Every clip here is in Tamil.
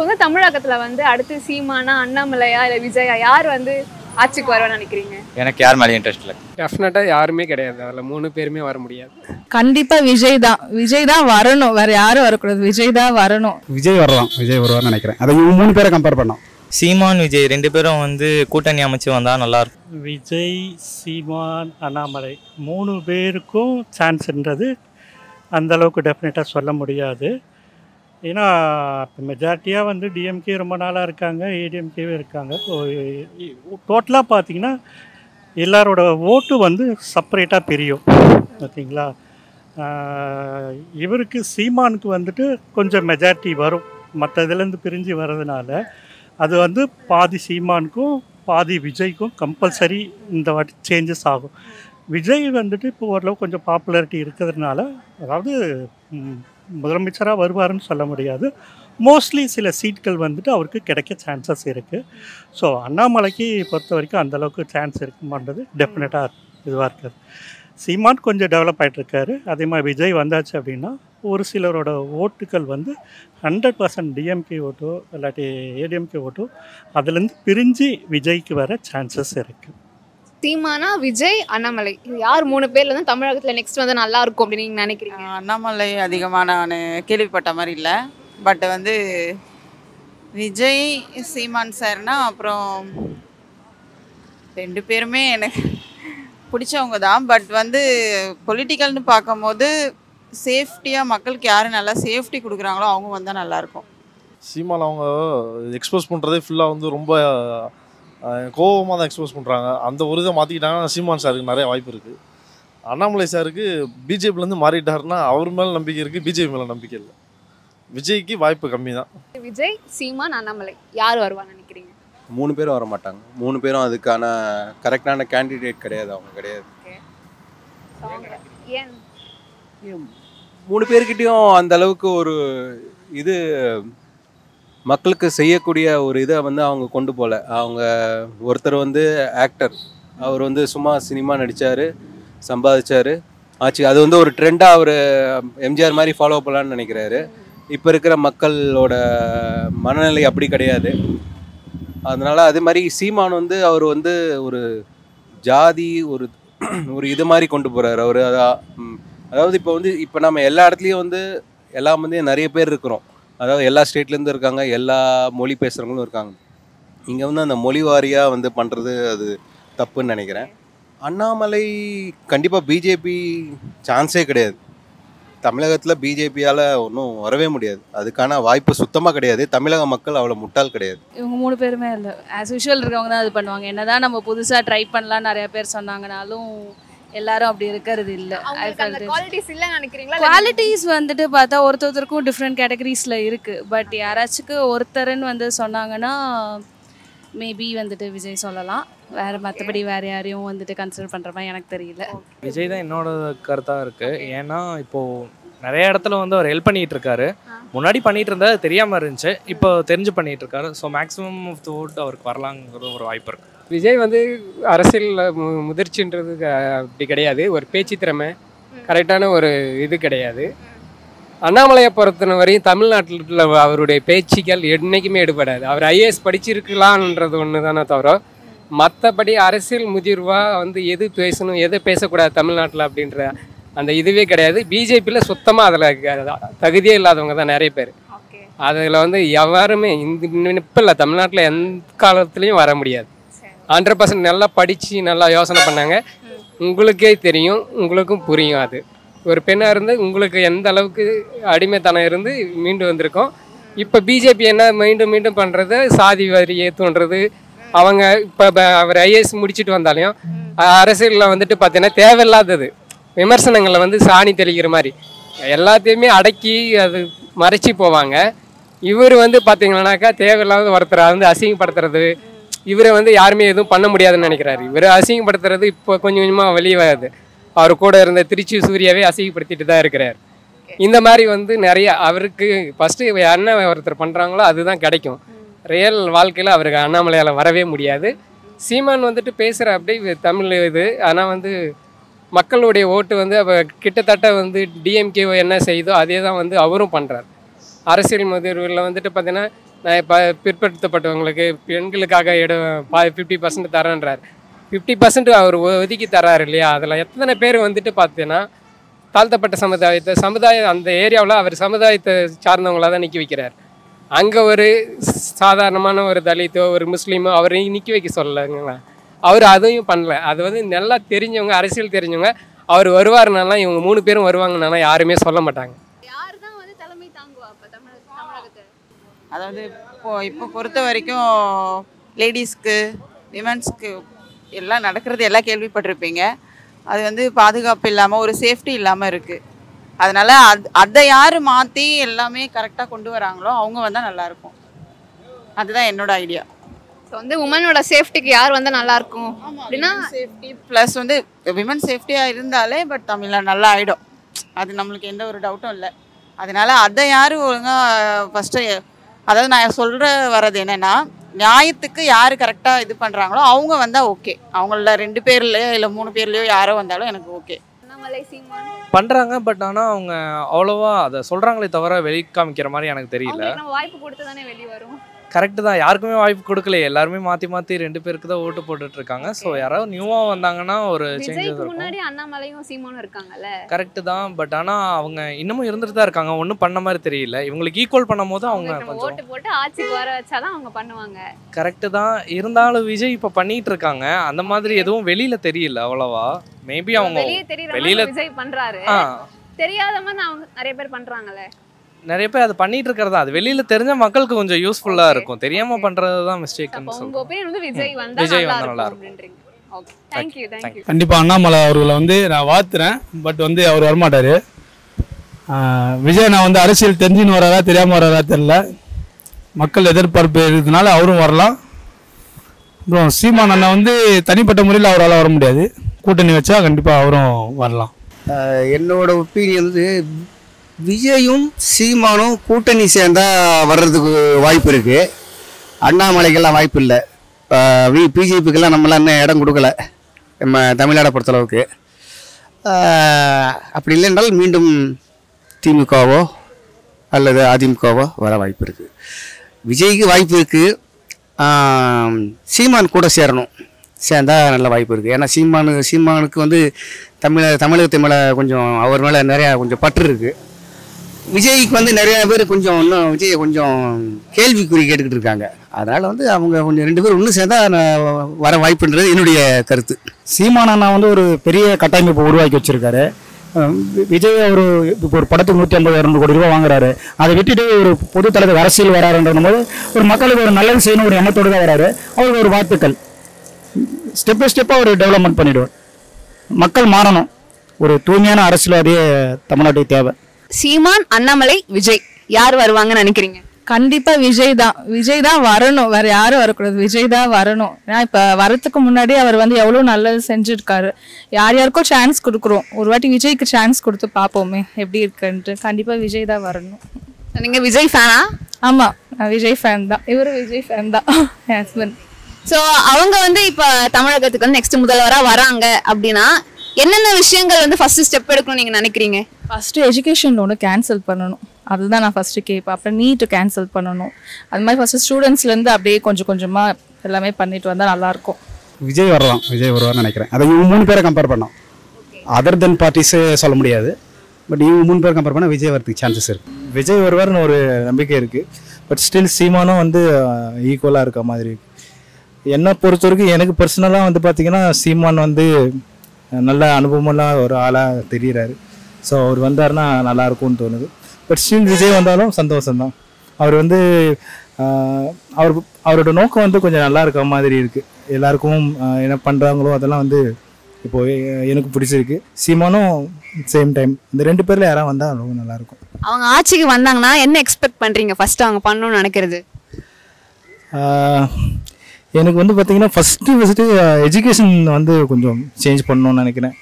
வந்து தமிழகத்துல வந்து அடுத்து சீமானா, அண்ணாமலையா இல்ல விஜயா யார் வந்து ஆட்சிக்கு வருவான்னு நினைக்கிறீங்க? எனக்கு யார் மேலே இன்ட்ரெஸ்ட் இல்லை. டெஃபினட்டாக யாருமே கிடையாது. அதில் 3 பேருமே வர முடியாது. கண்டிப்பாக விஜய் தான் வரணும். வேறு யாரும் வரக்கூடாது. விஜய் தான் வரணும். விஜய் வரலாம். விஜய் வருவார்னு நினைக்கிறேன். அதை 3 பேரை கம்பேர் பண்ணோம். சீமான் விஜய் 2 பேரும் வந்து கூட்டணி அமைச்சு வந்தால் நல்லாயிருக்கும். விஜய், சீமான், அண்ணாமலை 3 பேருக்கும் சான்ஸ்ன்றது அந்தளவுக்கு டெஃபினட்டாக சொல்ல முடியாது. ஏன்னா மெஜாரிட்டியாக வந்து டிஎம்கே ரொம்ப நாளாக இருக்காங்க, ஏடிஎம்கேவே இருக்காங்க. ஸோ டோட்டலாக பார்த்திங்கன்னா எல்லாரோட ஓட்டு வந்து செப்பரேட்டாக பிரியும். ஓகேங்களா? இவருக்கு சீமானுக்கு வந்துட்டு கொஞ்சம் மெஜாரிட்டி வரும். மற்ற இதுலேருந்து பிரிஞ்சு வர்றதுனால அது வந்து பாதி சீமானுக்கும் பாதி விஜய்க்கும் கம்பல்சரி இந்த வாட்டி சேஞ்சஸ் ஆகும். விஜய் வந்துட்டு இப்போ ஓரளவு கொஞ்சம் பாப்புலாரிட்டி இருக்கிறதுனால, அதாவது முதலமைச்சராக வருவாருன்னு சொல்ல முடியாது, மோஸ்ட்லி சில சீட்கள் வந்துட்டு அவருக்கு கிடைக்க சான்சஸ் இருக்குது. ஸோ அண்ணாமலைக்கு பொறுத்த வரைக்கும் அந்தளவுக்கு சான்ஸ் இருக்குமான்றது டெஃபினட்டாக இதுவாக இருக்காது. சீமான் கொஞ்சம் டெவலப் ஆகிட்டுருக்காரு. அதே மாதிரி விஜய் வந்தாச்சு அப்படின்னா ஒரு சிலரோட ஓட்டுகள் வந்து 100% டிஎம்கே ஓட்டோ இல்லாட்டி ஏடிஎம்கே ஓட்டோ அதுலேருந்து பிரிஞ்சு விஜய்க்கு வர சான்சஸ் இருக்குது. சீமானா, விஜய், அண்ணாமலை இது யார் 3 பேர்ல வந்து தமிழகத்துல நெக்ஸ்ட் வந்து நல்லா இருக்கும் அப்படின்னு நீங்க நினைக்கிறீங்க? அண்ணாமலை அதிகமாக நான் கேள்விப்பட்ட மாதிரி இல்லை. பட் வந்து விஜய், சீமான் சார்னா அப்புறம் 2 பேருமே எனக்கு பிடிச்சவங்க தான். பட் வந்து பொலிட்டிக்கல்னு பார்க்கும்போது சேஃப்டியாக மக்களுக்கு யார் நல்லா சேஃப்டி கொடுக்குறாங்களோ அவங்க வந்தால் நல்லாயிருக்கும். சீமான் அவங்க எக்ஸ்போஸ் பண்ணுறதே ஃபுல்லாக வந்து ரொம்ப கோபமாக தான் எக்ஸ்போஸ் பண்ணுறாங்க. அந்த ஒரு இதை மாற்றிக்கிட்டாங்கன்னா சீமான் சாருக்கு நிறைய வாய்ப்பு இருக்குது. அண்ணாமலை சாருக்கு பிஜேபிலேருந்து மாறிட்டாருன்னா அவர் மேலே நம்பிக்கை இருக்குது, பிஜேபி மேலே நம்பிக்கை இல்லை. விஜய்க்கு வாய்ப்பு கம்மி தான். விஜய், சீமான், அண்ணாமலை யார் வருவான்னு நினைக்கிறீங்க? 3 பேரும் வர மாட்டாங்க. 3 பேரும் அதுக்கான கரெக்டான கேண்டிடேட் கிடையாது. அவங்க கிடையாது. 3 பேர்கிட்டையும் அந்த அளவுக்கு ஒரு இது மக்களுக்கு செய்யக்கூடிய ஒரு இதை வந்து அவங்க கொண்டு போகல. அவங்க ஒருத்தர் வந்து ஆக்டர், அவர் வந்து சும்மா சினிமா நடித்தார், சம்பாதிச்சார், ஆச்சு. அது வந்து ஒரு ட்ரெண்டாக அவர் எம்ஜிஆர் மாதிரி ஃபாலோ பண்ணலான்னு நினைக்கிறாரு. இப்போ இருக்கிற மக்களோட மனநிலை அப்படி கிடையாது. அதனால் அது மாதிரி சீமான் வந்து அவர் வந்து ஒரு ஜாதி ஒரு இது மாதிரி கொண்டு போகிறார் அவர். அதாவது இப்போ நம்ம எல்லா இடத்துலையும் வந்து எல்லாம் வந்து நிறைய பேர் இருக்கிறோம். அதாவது எல்லா ஸ்டேட்லேருந்து இருக்காங்க, எல்லா மொழி பேசுகிறவங்களும் இருக்காங்க. இங்கே வந்து அந்த மொழி வாரியாக வந்து பண்ணுறது அது தப்புன்னு நினைக்கிறேன். அண்ணாமலை கண்டிப்பாக பிஜேபி சான்ஸே கிடையாது. தமிழகத்தில் பிஜேபியால் ஒன்றும் வரவே முடியாது. அதுக்கான வாய்ப்பு சுத்தமாக கிடையாது. தமிழக மக்கள் அவ்வளோ முட்டாள் கிடையாது. இவங்க 3 பேருமே இல்லை. ஆஸ் யூஷுவல் இருக்கவங்க தான் இது பண்ணுவாங்க. என்ன தான் நம்ம புதுசாக ட்ரை பண்ணலாம் நிறைய பேர் சொன்னாங்கனாலும் எல்லாரும் அப்படி இருக்கிறது இல்லை. குவாலிட்டிஸ் வந்துட்டு பார்த்தா ஒருத்தருக்கும் டிஃப்ரெண்ட் கேட்டகரிஸில் இருக்குது. பட் யாராச்சும் ஒருத்தருன்னு வந்து சொன்னாங்கன்னா மேபி வந்துட்டு விஜய் சொல்லலாம். மற்றபடி வேறு யாரையும் வந்துட்டு கன்சிடர் பண்ணுற மாதிரி எனக்கு தெரியல. விஜய் தான் என்னோட கருத்தாக இருக்குது. ஏன்னா இப்போது நிறைய இடத்துல வந்து அவர் ஹெல்ப் பண்ணிகிட்டு இருக்காரு. முன்னாடி பண்ணிகிட்டு இருந்தால் தெரியாமல் இருந்துச்சு, இப்போ தெரிஞ்சு பண்ணிகிட்டு இருக்காரு. So maximum of the vote அவருக்கு வரலாங்கிறது ஒரு வாய்ப்பு இருக்குது. விஜய் வந்து அரசியல் முதிர்ச்சின்றது அப்படி கிடையாது. ஒரு பேச்சு திறமை, கரெக்டான ஒரு இது கிடையாது. அண்ணாமலையை பொறுத்தன வரையும் தமிழ்நாட்டில் அவருடைய பேச்சுக்கள் என்றைக்குமே எடுபடாது. அவர் ஐஏஎஸ் படிச்சிருக்கலான்றது ஒன்று தானே தவிர மற்றபடி அரசியல் முதிர்வாக வந்து எது பேசணும் எதை பேசக்கூடாது தமிழ்நாட்டில் அப்படின்ற அந்த இதுவே கிடையாது. பிஜேபியில் சுத்தமாக அதில் தகுதியே இல்லாதவங்க தான் நிறைய பேர். அதில் வந்து எவருமே இப்போ இல்லை, தமிழ்நாட்டில் எந்த காலத்துலேயும் வர முடியாது. 100% நல்லா படித்து நல்லா யோசனை பண்ணாங்க. உங்களுக்கே தெரியும், உங்களுக்கும் புரியும். அது ஒரு பெண்ணாக இருந்து உங்களுக்கு எந்த அளவுக்கு அடிமைத்தனம் இருந்து மீண்டு வந்திருக்கோம். இப்போ பிஜேபி என்ன மீண்டும் மீண்டும் பண்ணுறது, சாதி வரி ஏற்றுன்றது. அவங்க இப்போ அவர் ஐஏஎஸ் முடிச்சுட்டு வந்தாலையும் அரசியலில் வந்துட்டு பார்த்தீங்கன்னா தேவையில்லாதது விமர்சனங்களை வந்து சாணி தெளிக்கிற மாதிரி எல்லாத்தையுமே அடக்கி அது மறைச்சி போவாங்க. இவர் வந்து பார்த்தீங்கன்னாக்கா தேவையில்லாத ஒருத்தரை வந்து அசிங்கப்படுத்துறது, இவரை வந்து யாருமே எதுவும் பண்ண முடியாதுன்னு நினைக்கிறாரு. இவரை அசிங்கப்படுத்துறது இப்போ கொஞ்சம் கொஞ்சமாக வெளியே வருது. அவர் கூட இருந்த திருச்சி சூர்யாவே அசிங்கப்படுத்திட்டு தான் இருக்கிறார். இந்த மாதிரி வந்து நிறைய அவருக்கு ஃபஸ்ட்டு என்ன ஒருத்தர் பண்ணுறாங்களோ அதுதான் கிடைக்கும். ரியல் வாழ்க்கையில் அவருக்கு அண்ணாமலையால் வரவே முடியாது. சீமான் வந்துட்டு பேசுகிற அப்படி தமிழ் இது. ஆனால் வந்து மக்களுடைய ஓட்டு வந்து கிட்டத்தட்ட வந்து டிஎம்கே என்ன செய்யுதோ அதே தான் வந்து அவரும் பண்ணுறார். அரசியல் முதிர்வில் வந்துட்டு பார்த்தீங்கன்னா நான் இப்போ பிற்படுத்தப்பட்டவங்களுக்கு பெண்களுக்காக 50% தரேன்றார். 50% அவர் ஒதுக்கி தர்றாரு இல்லையா? அதில் எத்தனை பேர் வந்துட்டு பார்த்தீங்கன்னா தாழ்த்தப்பட்ட சமுதாயம் அந்த ஏரியாவில் அவர் சமுதாயத்தை சார்ந்தவங்களாக தான் நிற்க வைக்கிறார். அங்கே ஒரு சாதாரணமான ஒரு தலித்தோ ஒரு முஸ்லீமோ அவரையும் நிற்க வைக்க சொல்லலைங்களா? அவர் அதையும் பண்ணல. அது வந்து நல்லா தெரிஞ்சவங்க, அரசியல் தெரிஞ்சவங்க. அவர் வருவாருனால இவங்க 3 பேரும் வருவாங்கனால யாருமே சொல்ல மாட்டாங்க. அதாவது இப்போ பொறுத்த வரைக்கும் லேடிஸ்க்கு விமன்ஸ்க்கு எல்லாம் நடக்கிறது எல்லாம் கேள்விப்பட்டிருப்பீங்க. அது வந்து பாதுகாப்பு இல்லாமல் ஒரு சேஃப்டி இல்லாமல் இருக்குது. அதனால் அதை யார் மாற்றி எல்லாமே கரெக்டாக கொண்டு வராங்களோ அவங்க வந்தால் நல்லாயிருக்கும். அதுதான் என்னோட ஐடியா. ஸோ வந்து உமனோட சேஃப்டிக்கு யார் வந்தால் நல்லாயிருக்கும் அப்படின்னா சேஃப்டி ப்ளஸ் வந்து விமன் சேஃப்டியாக இருந்தாலே பட் தமிழில் நல்லா ஆகிடும். அது நம்மளுக்கு எந்த ஒரு டவுட்டும் இல்லை. அதனால் அதை யார் ஒழுங்காக ஃபஸ்ட்டு, அதாவது நான் சொல்கிற வர்றது என்னென்னா, நியாயத்துக்கு யார் கரெக்டாக இது பண்ணுறாங்களோ அவங்க வந்தால் ஓகே. அவங்கள 2 பேர்லையோ இல்லை 3 பேர்லையோ யாரோ வந்தாலும் எனக்கு ஓகே. பண்ணுறாங்க. பட் ஆனால் அவங்க அவ்வளோவா அதை சொல்கிறாங்களே தவிர வெளிக்காமிக்கிற மாதிரி எனக்கு தெரியல. வாய்ப்பு கொடுத்து தானே வெளியே வரும். கரெக்டு தான், யாருக்குமே வாய்ப்பு கொடுக்கல. எல்லாருமே மாற்றி 2 பேருக்கு தான் ஓட்டு போட்டுட்டு இருக்காங்க. ஸோ யாராவது நியூவாக வந்தாங்கன்னா ஒரு சேஞ்சஸ் முன்னாடி அண்ணாமலையும் சீமானும் இருக்காங்கல்ல. கரெக்டு தான். பட் ஆனால் அவங்க இன்னமும் இருந்துட்டு தான் இருக்காங்க. ஒன்றும் பண்ண மாதிரி தெரியல. இவங்களுக்கு ஈக்குவல் பண்ணும் போது அவங்க கொஞ்சம் ஓட்டு போட்டு ஆட்சிக்கு வர வச்சாதான் அவங்க பண்ணுவாங்க. கரெக்டு தான். இருந்தாலும் விஜய் இப்போ பண்ணிட்டு இருக்காங்க. அந்த மாதிரி எதுவும் வெளியில தெரியல அவ்வளவா. மேபி அவங்க வெளியில விஜய் பண்றாரு, தெரியாத மாதிரி அவங்க நிறைய பேர் பண்றாங்கல்ல. நிறைய பேர் அதை பண்ணிட்டு இருக்கிறதா. அது வெளியில தெரிஞ்ச மக்களுக்கு கொஞ்சம் யூஸ்ஃபுல்லா இருக்கும். தெரியாம பண்றதுதான் மிஸ்டேக்னு சொல்றேன். விஜய் வந்தா நல்லா இருக்கும். Okay, thank you thank you. கண்டிப்பா அண்ணாமலை அவர்களை வந்து நான் வாழ்த்துறேன். பட் வந்து அவர் வரமாட்டாரு. விஜய் நான் வந்து அரசியல் தெரிஞ்சுன்னு வராரா தெரியாம வராரா தெரியல. மக்கள் எதிர்பார்ப்பு இருக்கிறதுனால அவரும் வரலாம். அப்புறம் சீமான் அண்ணா வந்து தனிப்பட்ட முறையில் அவரால் வர முடியாது. கூட்டணி வச்சா கண்டிப்பா அவரும் வரலாம். என்னோட ஒப்பீனியன் வந்து விஜயும் சீமானும் கூட்டணி சேர்ந்தா வர்றதுக்கு வாய்ப்பு இருக்குது. அண்ணாமலைக்கெல்லாம் வாய்ப்பு இல்லை. பிஜேபிக்கெல்லாம் நம்மளாம் இன்னும் இடம் கொடுக்கல நம்ம தமிழ்நாடை பொறுத்தளவுக்கு. அப்படி இல்லை என்றால் மீண்டும் திமுகவோ அல்லது அதிமுகவோ வர வாய்ப்பு இருக்குது. விஜய்க்கு வாய்ப்பு இருக்குது. சீமான் கூட சேரணும். சேர்ந்தா நல்ல வாய்ப்பு இருக்குது. ஏன்னா சீமானுக்கு வந்து தமிழகத்தை மேலே கொஞ்சம் அவர் மேலே நிறையா கொஞ்சம் பற்று இருக்குது. விஜய்க்கு வந்து நிறைய பேர் கொஞ்சம் இன்னும் விஜயை கொஞ்சம் கேள்விக்குறி கேட்டுக்கிட்டு இருக்காங்க. அதனால் வந்து அவங்க கொஞ்சம் 2 பேரும் ஒன்று சேர்ந்தா வர வாய்ப்புன்றது என்னுடைய கருத்து. சீமான் அண்ணா வந்து ஒரு பெரிய கட்டமைப்பு உருவாக்கி வச்சிருக்காரு. விஜய் இப்போ ஒரு படத்துக்கு 150-200 கோடி ரூபாய் வாங்குறாரு. அதை விட்டுட்டு ஒரு பொது தலைவர் அரசியல் வராருன்ற போது ஒரு மக்களுக்கு ஒரு நல்லது செய்யணும் ஒரு எண்ணத்தோடு தான் வராரு. அவருக்கு ஒரு வாழ்த்துக்கள். ஸ்டெப் பை ஸ்டெப்பாக ஒரு டெவலப்மெண்ட் பண்ணிடுவார். மக்கள் மாறணும். ஒரு தூய்மையான அரசியல்வாதியே தமிழ்நாட்டுக்கு தேவை. சீமான், அண்ணாமலை, விஜய் யார் வருவாங்கன்னு நினைக்கிறீங்க? கண்டிப்பா விஜய் தான் வரணும். வேற யாரும் வரக்கூடாது. விஜய் தான் வரணும். ஏன்னா இப்ப வரதுக்கு முன்னாடி அவர் வந்து எவ்வளவு நல்லது செஞ்சிருக்காரு. யாருக்கும் சான்ஸ் கொடுக்குறோம். ஒரு வாட்டி விஜய்க்கு சான்ஸ் கொடுத்து பார்ப்போமே எப்படி இருக்குன்ட்டு. கண்டிப்பா விஜய் தான் வரணும். நீங்க விஜய் ஃபேனா? ஆமா, நான் விஜய் ஃபேன் தான். இவரும் விஜய் ஃபேன் தான், ஹஸ்பண்ட். ஸோ அவங்க வந்து இப்போ தமிழகத்துக்கு வந்து நெக்ஸ்ட் முதல்வராக வராங்க அப்படின்னா என்னென்ன விஷயங்கள் வந்து ஃபர்ஸ்ட் ஸ்டெப் எடுக்கணும்னு நீங்கள் நினைக்கிறீங்க? ஃபஸ்ட்டு எஜுகேஷன் லோனை கேன்சல் பண்ணணும். அதுதான் நான் ஃபஸ்ட்டு கேட்பேன். அப்புறம் நீட்டு கேன்சல் பண்ணணும். அது மாதிரி ஃபஸ்ட்டு ஸ்டூடெண்ட்ஸ்லேருந்து அப்படியே கொஞ்சம் கொஞ்சமாக எல்லாமே பண்ணிட்டு வந்தால் நல்லாயிருக்கும். விஜய் வரலாம். விஜய் வருவார்னு நினைக்கிறேன். அதை இவங்க 3 பேரை கம்பேர் பண்ணோம். அதர் தென் பார்ட்டிஸே சொல்ல முடியாது. பட் இவங்க 3 பேர் கம்பேர் பண்ணால் விஜய் வரதுக்கு சான்சஸ் இருக்குது. விஜய் வருவார்னு ஒரு நம்பிக்கை இருக்குது. பட் ஸ்டில் சீமானும் வந்து ஈக்குவலாக இருக்க மாதிரி இருக்குது. என்னை பொறுத்த வரைக்கும் எனக்கு பர்சனலாக வந்து பார்த்திங்கன்னா சீமான் வந்து நல்ல அனுபவமெல்லாம் ஒரு ஆளாக தெரிகிறாரு. ஸோ அவர் வந்தார்னா நல்லாயிருக்கும்னு தோணுது. பட் ஸ்டில் விஜய் வந்தாலும் சந்தோஷம்தான். அவர் வந்து அவரோட நோக்கம் வந்து கொஞ்சம் நல்லா இருக்க மாதிரி இருக்குது. எல்லாருக்கும் என்ன பண்ணுறாங்களோ அதெல்லாம் வந்து இப்போது எனக்கு பிடிச்சிருக்கு. சீமானும் சேம் டைம். இந்த 2 பேரில் யாராவது வந்தால் ரொம்ப நல்லாயிருக்கும். அவங்க ஆட்சிக்கு வந்தாங்கன்னா என்ன எக்ஸ்பெக்ட் பண்ணுறீங்க? ஃபஸ்ட்டு அவங்க பண்ணணும்னு நினைக்கிறது? எனக்கு வந்து பார்த்திங்கன்னா ஃபஸ்ட்டு எஜுகேஷன் வந்து கொஞ்சம் சேஞ்ச் பண்ணணும்னு நினைக்கிறேன்.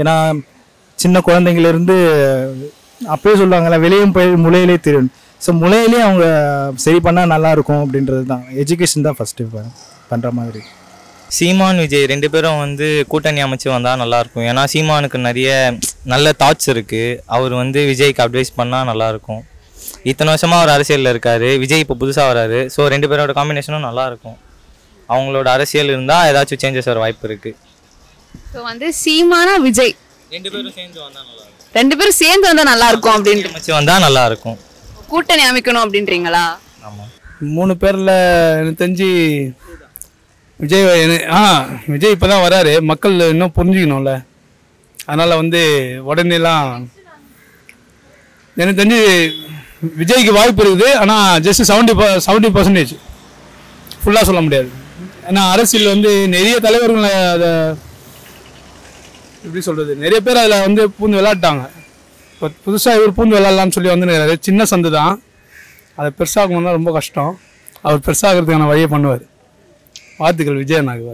ஏன்னா சின்ன குழந்தைங்கலேருந்து அப்போயே சொல்லுவாங்கள்ல வெளியும் போய் முளையிலே தெரியும். ஸோ முளையிலே அவங்க சரி பண்ணால் நல்லாயிருக்கும் அப்படின்றது தான். எஜுகேஷன் தான் ஃபஸ்ட்டு பண்ணுற மாதிரி. சீமான், விஜய் 2 பேரும் வந்து கூட்டணி அமைச்சு வந்தால் நல்லாயிருக்கும். ஏன்னா சீமானுக்கு நிறைய நல்ல தாட்ஸ் இருக்குது. அவர் வந்து விஜய்க்கு அட்வைஸ் பண்ணால் நல்லாயிருக்கும். இத்தனை வருஷமாக அவர் அரசியலில் இருக்கார். விஜய் இப்போ புதுசாக வராரு. ஸோ 2 பேரோட காம்பினேஷனும் நல்லாயிருக்கும். அவங்களோட அரசியல் இருந்தால் ஏதாச்சும் சேஞ்சஸ் வர வாய்ப்பு இருக்குது. ஸோ வந்து சீமானா விஜய் 2 பேரும் சேர்ந்து வந்தால் நல்லா இருக்கும். 2 பேரும் சேர்ந்து வந்தால் நல்லா இருக்கும் அப்படின்ட்டு அமைச்சு வந்தால் நல்லாயிருக்கும். கூட்டணி அமைக்கணும் அப்படின்றீங்களா? ஆமாம். 3 பேரில் எனக்கு தெரிஞ்சு விஜய் விஜய் இப்போ தான் வராரு. மக்கள் இன்னும் புரிஞ்சுக்கணும்ல. அதனால் வந்து உடனேலாம் எனக்கு தெரிஞ்சு விஜய்க்கு வாய்ப்பு இருக்குது. ஆனால் ஜஸ்ட் 70% ஃபுல்லாக சொல்ல முடியாது. ஏன்னா அரசியல் வந்து நிறைய தலைவர்கள் அதை எப்படி சொல்கிறது, நிறைய பேர் அதில் வந்து பூந்து விளையாட்டாங்க. இப்போ புதுசாக இவர் பூந்து விளையாடலான்னு சொல்லி வந்து சின்ன சந்து தான், அதை பெருசாகணும்னா ரொம்ப கஷ்டம். அவர் பெருசாகிறதுக்கான வழியை பண்ணுவார். வாழ்த்துக்கள் விஜய். நாங்கள்